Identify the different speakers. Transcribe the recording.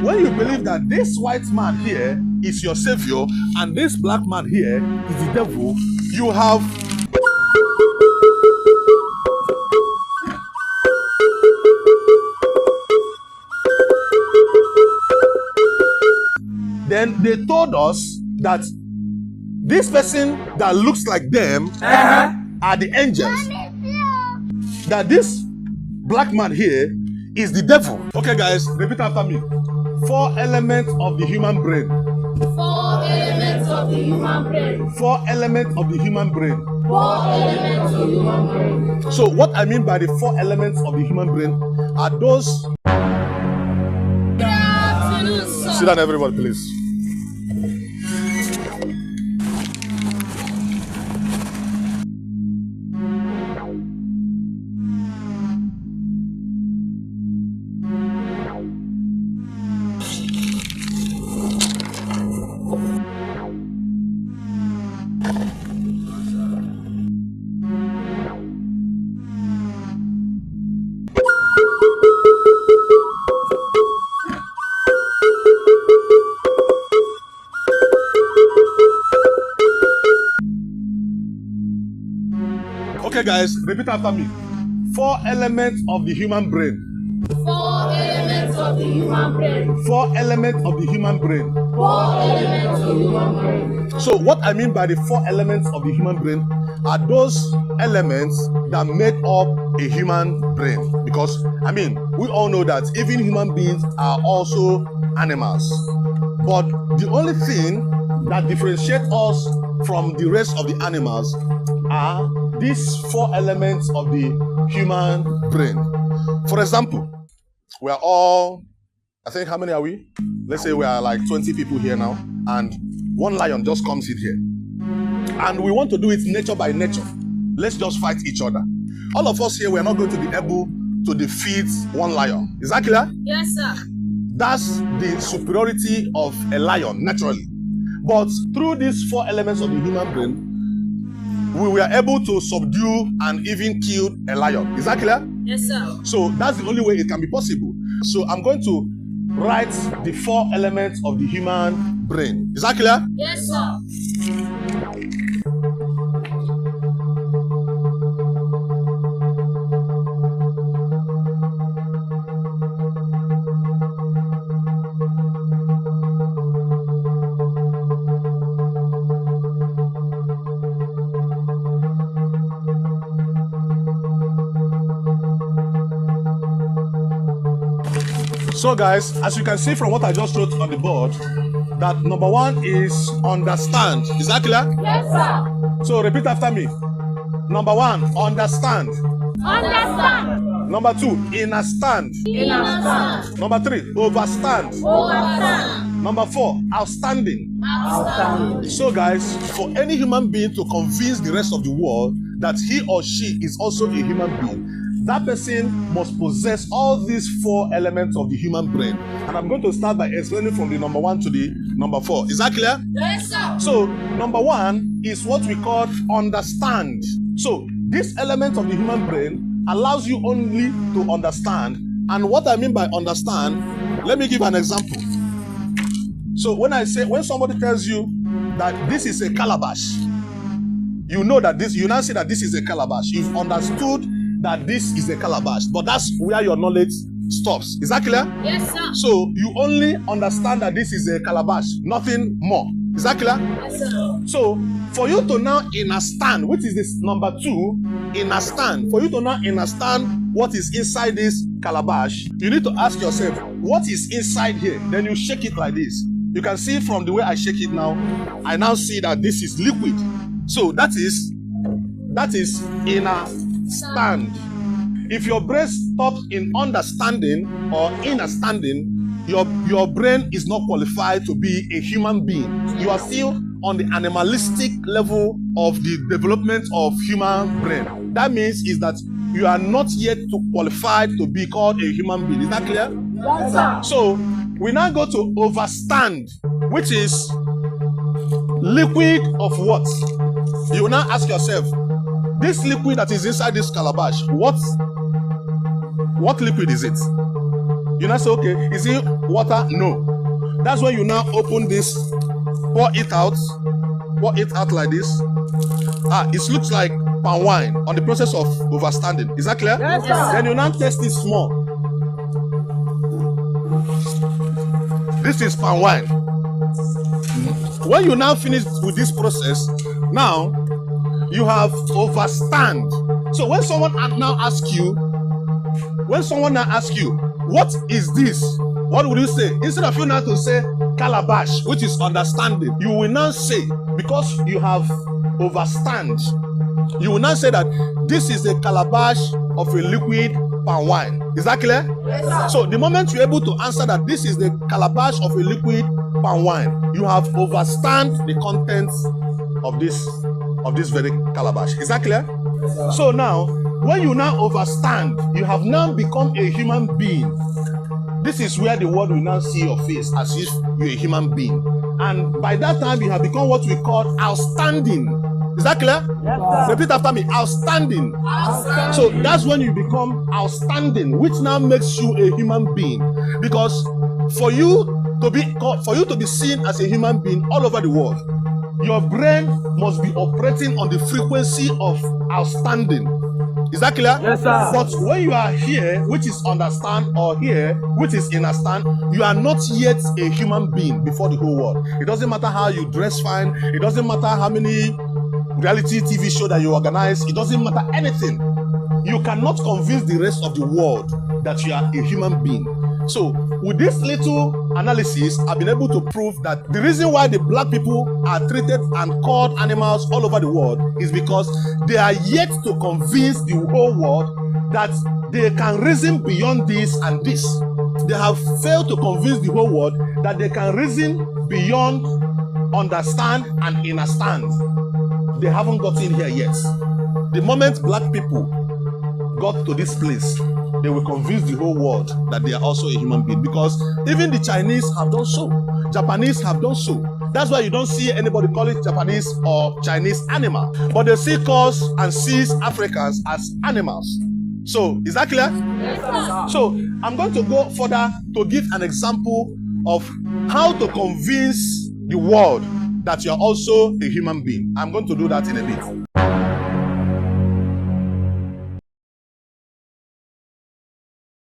Speaker 1: when you believe that this white man here is your savior and this black man here is the devil, you have then they told us that this person that looks like them are the angels. That this black man here is the devil. Okay, guys, repeat after me. 4 elements of the human brain.
Speaker 2: 4 elements of the human brain.
Speaker 1: 4 elements of the human brain.
Speaker 2: 4 elements of the human brain.
Speaker 1: So what I mean by the 4 elements of the human brain are those. Sit down, everybody, please. Okay, guys, repeat after me. 4 elements of the human brain.
Speaker 2: 4 elements of the human brain.
Speaker 1: 4 elements of the human brain.
Speaker 2: 4 elements of the human brain.
Speaker 1: So what I mean by the 4 elements of the human brain are those elements that make up a human brain. Because, I mean, we all know that even human beings are also animals. But the only thing that differentiates us from the rest of the animals are these 4 elements of the human brain. For example, we are all, I think, how many are we? Let's say we are like 20 people here now, and one lion just comes in here. And we want to do it nature by nature. Let's just fight each other. All of us here, we are not going to be able to defeat one lion. Is that clear?
Speaker 2: Yes, sir.
Speaker 1: That's the superiority of a lion, naturally. But through these 4 elements of the human brain, we were able to subdue and even kill a lion. Is that clear?
Speaker 2: Yes, sir.
Speaker 1: So that's the only way it can be possible. So I'm going to write the 4 elements of the human brain. Is that clear?
Speaker 2: Yes, sir.
Speaker 1: So guys, as you can see from what I just wrote on the board, that number 1 is understand. Is that clear?
Speaker 2: Yes, sir.
Speaker 1: So repeat after me. Number 1, understand.
Speaker 2: Understand.
Speaker 1: Number 2, understand.
Speaker 2: Understand.
Speaker 1: Number 3, overstand.
Speaker 2: Overstand.
Speaker 1: Number 4, outstanding.
Speaker 2: Outstanding.
Speaker 1: So guys, for any human being to convince the rest of the world that he or she is also a human being, that person must possess all these 4 elements of the human brain. And I'm going to start by explaining from the number 1 to the number 4. Is that clear?
Speaker 2: Yes, sir.
Speaker 1: So, number 1 is what we call understand. So, this element of the human brain allows you only to understand. And what I mean by understand, let me give an example. So, when somebody tells you that this is a calabash, you know that you now say that this is a calabash. You've understood that this is a calabash, but that's where your knowledge stops. Is that clear?
Speaker 2: Yes, sir.
Speaker 1: So you only understand that this is a calabash, nothing more. Is that clear?
Speaker 2: Yes, sir.
Speaker 1: So for you to now understand, which is this number 2, understand. For you to now understand what is inside this calabash, you need to ask yourself, what is inside here? Then you shake it like this. You can see from the way I shake it now, I now see that this is liquid. So that is understand. If your brain stops in understanding or understanding, your brain is not qualified to be a human being. You are still on the animalistic level of the development of human brain. That means is that you are not yet qualified to be called a human being. Is that clear?
Speaker 2: Yes, sir.
Speaker 1: So we now go to overstand, which is liquid of what? You will now ask yourself, this liquid that is inside this calabash, what liquid is it? You now say, okay, is it water? No. That's when you now open this, pour it out like this. It looks like palm wine on the process of overstanding. Is that clear?
Speaker 2: Yes, sir.
Speaker 1: Then you now taste it small. This is palm wine. When you now finish with this process, now you have overstand. So when someone now asks you, what is this? What would you say? Instead of you now to say calabash, which is understanding, you will now say, because you have overstand, you will now say that this is a calabash of a liquid palm wine. Is that clear?
Speaker 2: Yes, sir.
Speaker 1: So the moment you're able to answer that this is the calabash of a liquid palm wine, you have overstand the contents of this very calabash. Is that clear?
Speaker 2: Yes,
Speaker 1: So now, when you now overstand, you have now become a human being. This is where the world will now see your face as if you're a human being. And by that time, you have become what we call outstanding. Is that clear?
Speaker 2: Yes, sir.
Speaker 1: Repeat after me. Outstanding.
Speaker 2: Outstanding.
Speaker 1: So that's when you become outstanding, which now makes you a human being. Because for you to be seen as a human being all over the world, your brain must be operating on the frequency of outstanding. Is that clear?
Speaker 2: Yes, sir.
Speaker 1: But when you are here, which is understand, or here, which is understand, you are not yet a human being before the whole world. It doesn't matter how you dress fine. It doesn't matter how many reality TV show that you organize. It doesn't matter anything. You cannot convince the rest of the world that you are a human being. So with this little analysis, I've been able to prove that the reason why the black people are treated and called animals all over the world is because they are yet to convince the whole world that they can reason beyond this and this. They have failed to convince the whole world that they can reason beyond understand and understand. They haven't gotten here yet. The moment black people got to this place, they will convince the whole world that they are also a human being, because even the Chinese have done so. Japanese have done so. That's why you don't see anybody call it Japanese or Chinese animal, but they see us and sees Africans as animals. So is that clear?
Speaker 2: Yes, sir.
Speaker 1: So I'm going to go further to give an example of how to convince the world that you are also a human being. I'm going to do that in a bit.